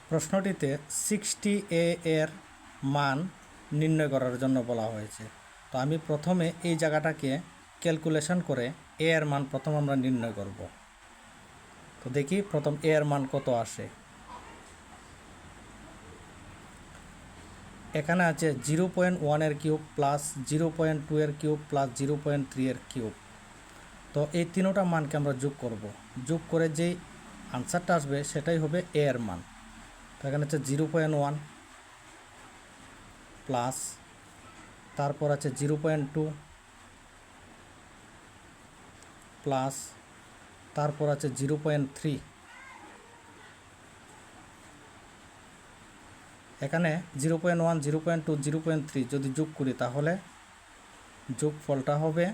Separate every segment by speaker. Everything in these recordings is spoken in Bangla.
Speaker 1: প্রশ্নটিতে 60A এর মান নির্ণয় করার জন্য বলা হয়েছে। তো আমি প্রথমে এই জায়গাটাকে ক্যালকুলেশন করে এ এর মান প্রথম আমরা নির্ণয় করব। তো দেখি প্রথম এ এর মান কত আসে। এখানে আছে 0.1 এর কিউব প্লাস 0.2 এর কিউব প্লাস 0.3 এর কিউব। তো এই তিনোটা মানকে আমরা যোগ করব। যোগ করে যেই আনসারটা আসবে সেটাই হবে এ এর মান। তো এখানে হচ্ছে 0.1 প্লাস, তারপর আছে 0.2 প্লাস, তারপর আছে 0.3। এখানে 0.1, 0.2, 0.3 যদি যোগ করি তাহলে যোগফলটা হবে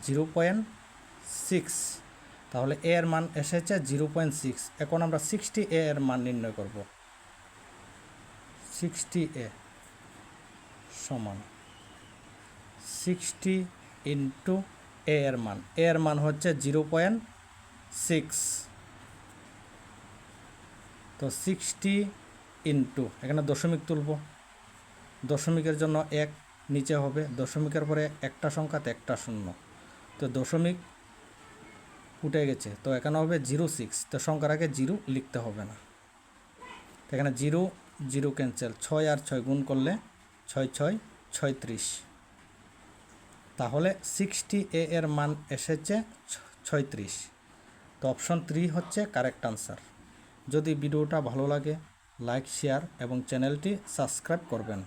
Speaker 1: 0.6। তাহলে এ এর মান এসেছে 0.6। এখন আমরা 60A এর মান নির্ণয় করব। 60A সমান 60 ইন্টু এ এর মান। এ এর মান হচ্ছে 0.6। তো 60 ইন্টু, এখানে দশমিক তুলব, দশমিকের জন্য 1 নিচে হবে, দশমিকের পরে একটা সংখ্যাতে একটা শূন্য, তো দশমিক উঠে গেছে, তো এখানে হবে 06। তো সংখ্যার আগে 0 লিখতে হবে না। তো এখানে 0 0 ক্যান্সেল, 6 আর 6 গুণ করলে 6 6 36। তাহলে 60A এর মান এসেছে 36। তো অপশন 3 হচ্ছে কারেক্ট আনসার। যদি ভিডিওটা ভালো লাগে লাইক, শেয়ার এবং চ্যানেলটি সাবস্ক্রাইব করবেন।